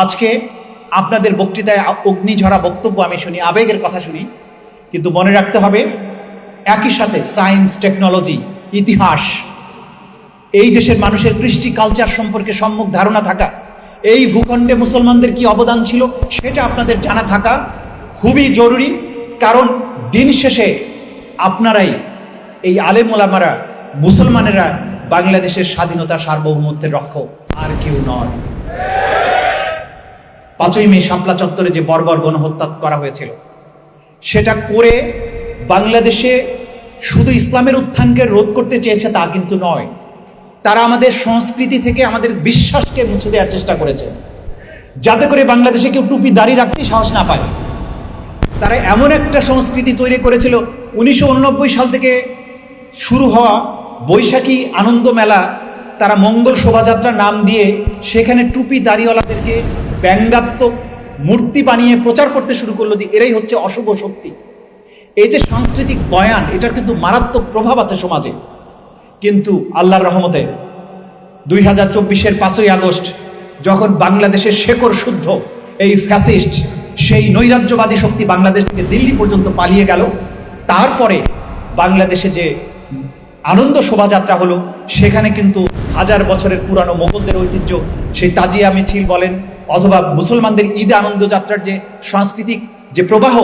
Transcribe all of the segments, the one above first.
আজকে আপনাদের বক্তৃতায় অগ্নিঝরা বক্তব্য আমি শুনি, আবেগের কথা শুনি, কিন্তু মনে রাখতে হবে একই সাথে সায়েন্স, টেকনোলজি, ইতিহাস, এই দেশের মানুষের কৃষ্টি কালচার সম্পর্কে সম্যক ধারণা থাকা, এই ভূখণ্ডে মুসলমানদের কি অবদান ছিল সেটা আপনাদের জানা থাকা খুবই জরুরি। কারণ দিন শেষে আপনারাই, এই আলেম ওলামারা, মুসলমানেরা বাংলাদেশের স্বাধীনতা সার্বভৌমত্বের রক্ষক, আর কেউ নয়। 5ই মে শাপলা চত্বরে যে বর্বর গণহত্যা করা হয়েছিল, সেটা করে বাংলাদেশে শুধু ইসলামের উত্থানকে রোধ করতে চেয়েছে তা কিন্তু নয়, তারা আমাদের সংস্কৃতি থেকে আমাদের বিশ্বাসকে মুছে দেওয়ার চেষ্টা করেছে, যাতে করে বাংলাদেশে কেউ টুপি দাড়ি রাখতেই সাহস না পায়। তারা এমন একটা সংস্কৃতি তৈরি করেছিল, 1989 সাল থেকে শুরু হওয়া বৈশাখী আনন্দ মেলা, তারা মঙ্গল শোভাযাত্রা নাম দিয়ে সেখানে টুপি দাড়িওয়ালাদেরকে ব্যঙ্গাত্মক মূর্তি বানিয়ে প্রচার করতে শুরু করলো যে এরাই হচ্ছে অশুভ শক্তি। এই যে সাংস্কৃতিক বয়ান, এটার কিন্তু মারাত্মক প্রভাব আছে সমাজে। কিন্তু আল্লাহর রহমতে 2024-এর 5ই আগস্ট যখন বাংলাদেশের শেকড় শুদ্ধ এই ফ্যাসিস্ট, সেই নৈরাজ্যবাদী শক্তি বাংলাদেশ থেকে দিল্লি পর্যন্ত পালিয়ে গেল, তারপরে বাংলাদেশে যে আনন্দ শোভাযাত্রা হলো, সেখানে কিন্তু 1000 বছরের পুরানো মোগলদের ঐতিহ্য, সেই তাজিয়া মিছিল বলেন অথবা মুসলমানদের ঈদ আনন্দ যাত্রার যে সাংস্কৃতিক যে প্রবাহ,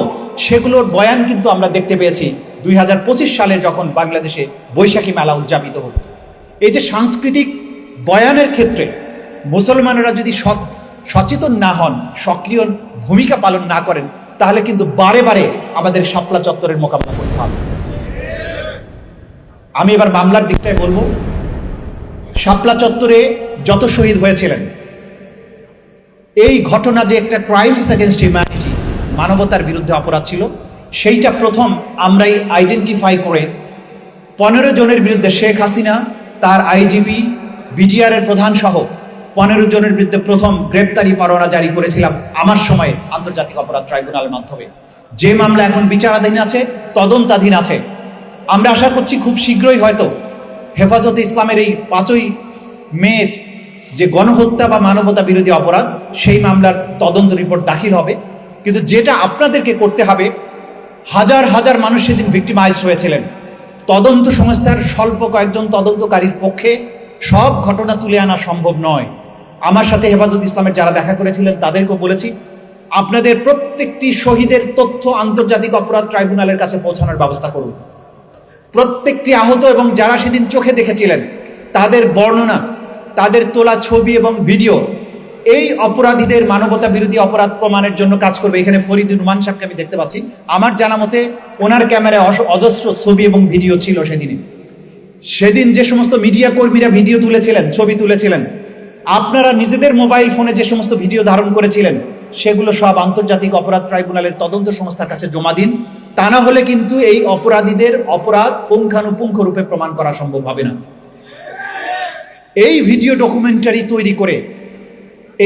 সেগুলোর বয়ান কিন্তু আমরা দেখতে পেয়েছি 2025 সালে যখন বাংলাদেশে বৈশাখী মেলা উদযাপিত হল। এই যে সাংস্কৃতিক বয়ানের ক্ষেত্রে মুসলমানেরা যদি সচেতন না হন, সক্রিয় ভূমিকা পালন না করেন, তাহলে কিন্তু বারে বারে আমাদের শাপলা চত্বরের মোকাবিলা করতে হবে। আমি এবার মামলার দিকটায় বলবো। শাপলা চত্বরে যত শহীদ হয়েছিলেন, এই ঘটনা যে একটা ক্রাইমস এগেনস্ট হিউম্যানিটি, মানবতার বিরুদ্ধে অপরাধ ছিল, সেইটা প্রথম আমরাই আইডেন্টিফাই করে 15 জনের বিরুদ্ধে, শেখ হাসিনা, তার আইজিপি, বিজিআরের প্রধান সহ 15 জনের বিরুদ্ধে প্রথম গ্রেপ্তারি পরোয়ানা জারি করেছিলাম আমার সময়ে আন্তর্জাতিক অপরাধ ট্রাইব্যুনালের মাধ্যমে। যে মামলা এখন বিচারাধীন আছে, তদন্তাধীন আছে। আমরা আশা করছি খুব শীঘ্রই হয়তো হেফাজতে ইসলামের এই 5ই মের যে গণহত্যা বা মানবতা বিরোধী অপরাধ, সেই মামলার তদন্ত রিপোর্ট দাখিল হবে। কিন্তু যেটা আপনাদেরকে করতে হবে, হাজার হাজার মানুষ সেদিন ভিক্টিমাইজ হয়েছিলেন। তদন্ত সংস্থার স্বল্প কয়েকজন তদন্তকারীর পক্ষে সব ঘটনা তুলে আনা সম্ভব নয়। আমার সাথে হেফাজত ইসলামের যারা দেখা করেছিলেন তাদেরকেও বলেছি, আপনাদের প্রত্যেকটি শহীদের তথ্য আন্তর্জাতিক অপরাধ ট্রাইব্যুনালের কাছে পৌঁছানোর ব্যবস্থা করুন। প্রত্যেকটি আহত এবং যারা সেদিন চোখে দেখেছিলেন তাদের বর্ণনা, তাদের তোলা ছবি এবং ভিডিও এই অপরাধীদের মানবতা বিরোধী অপরাধ প্রমাণের জন্য কাজ করবে। এখানে ফরিদুর রহমান সাহেবকে আমি দেখতে পাচ্ছি, আমার জানা মতে ওনার ক্যামেরায় অজস্র ছবি এবং ভিডিও ছিল সেদিন যে সমস্ত মিডিয়া কর্মীরা ভিডিও তুলেছিলেন, ছবি তুলেছিলেন, আপনারা নিজেদের মোবাইল ফোনে যে সমস্ত ভিডিও ধারণ করেছিলেন, সেগুলো সব আন্তর্জাতিক অপরাধ ট্রাইব্যুনালের তদন্ত সংস্থার কাছে জমা দিন। তা না হলে কিন্তু এই অপরাধীদের অপরাধ পুঙ্খানুপুঙ্খ রূপে প্রমাণ করা সম্ভব হবে না। এই ভিডিও ডকুমেন্টারি তৈরি করে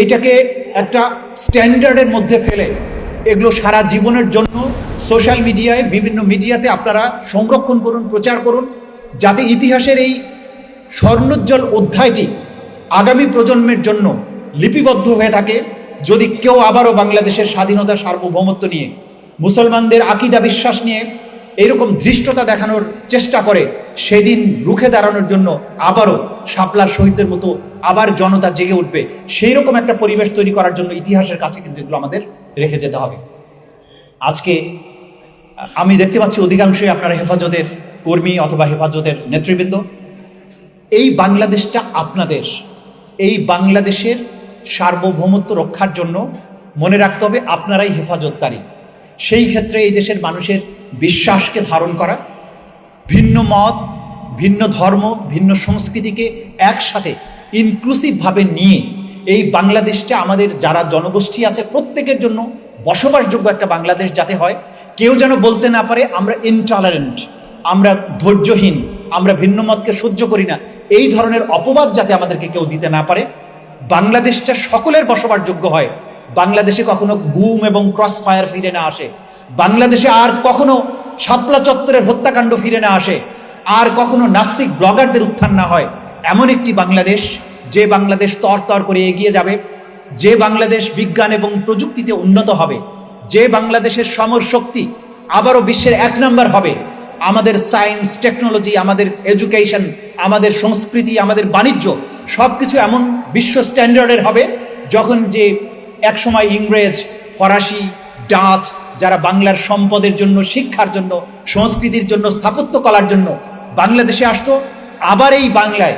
এইটাকে একটা স্ট্যান্ডার্ডের মধ্যে ফেলে এগুলো সারা জীবনের জন্য সোশ্যাল মিডিয়ায়, বিভিন্ন মিডিয়াতে আপনারা সংরক্ষণ করুন, প্রচার করুন, যাতে ইতিহাসের এই স্বর্ণোজ্জ্বল অধ্যায়টি আগামী প্রজন্মের জন্য লিপিবদ্ধ হয়ে থাকে। যদি কেউ আবারও বাংলাদেশের স্বাধীনতা সার্বভৌমত্ব নিয়ে, মুসলমানদের আকিদা বিশ্বাস নিয়ে এইরকম ধৃষ্টতা দেখানোর চেষ্টা করে, সেদিন রুখে দাঁড়ানোর জন্য আবারও শাপলার শহীদদের মতো আবার জনতা জেগে উঠবে, সেই রকম একটা পরিবেশ তৈরি করার জন্য ইতিহাসের কাছে কিন্তু এগুলো আমাদের রেখে যেতে হবে। আজকে আমি দেখতে পাচ্ছি অধিকাংশই আপনারা হেফাজতের কর্মী অথবা হেফাজতের নেতৃবৃন্দ। এই বাংলাদেশটা আপনাদের, এই বাংলাদেশের সার্বভৌমত্ব রক্ষার জন্য মনে রাখতে হবে আপনারাই হেফাজতকারী। সেই ক্ষেত্রে এই দেশের মানুষের বিশ্বাসকে ধারণ করা, ভিন্ন মত, ভিন্ন ধর্ম, ভিন্ন সংস্কৃতিকে একসাথে ইনক্লুসিভভাবে নিয়ে এই বাংলাদেশটা আমাদের যারা জনগোষ্ঠী আছে প্রত্যেকের জন্য বসবাসযোগ্য একটা বাংলাদেশ যাতে হয়। কেউ যেন বলতে না পারে আমরা ইনটলারেন্ট, আমরা ধৈর্যহীন, আমরা ভিন্ন মতকে সহ্য করি না, এই ধরনের অপবাদ যাতে আমাদেরকে কেউ দিতে না পারে। বাংলাদেশটা সকলের বসবাসযোগ্য হয়, বাংলাদেশে কখনো গুম এবং ক্রস ফায়ার ফিরে না আসে, বাংলাদেশে আর কখনো শাপলা চত্বরের হত্যাকাণ্ড ফিরে না আসে, আর কখনো নাস্তিক ব্লগারদের উত্থান না হয়। এমন একটি বাংলাদেশ, যে বাংলাদেশ তর তর করে এগিয়ে যাবে, যে বাংলাদেশ বিজ্ঞান এবং প্রযুক্তিতে উন্নত হবে, যে বাংলাদেশের সমর শক্তি আবারও বিশ্বের 1 নম্বর হবে, আমাদের সায়েন্স টেকনোলজি, আমাদের এডুকেশন, আমাদের সংস্কৃতি, আমাদের বাণিজ্য সবকিছু এমন বিশ্ব স্ট্যান্ডার্ডের হবে, যখন যে একসময় ইংরেজ, ফরাসি, ডাচ যারা বাংলার সম্পদের জন্য, শিক্ষার জন্য, সংস্কৃতির জন্য, স্থাপত্য কলার জন্য বাংলাদেশে আসতো, আবার এই বাংলায়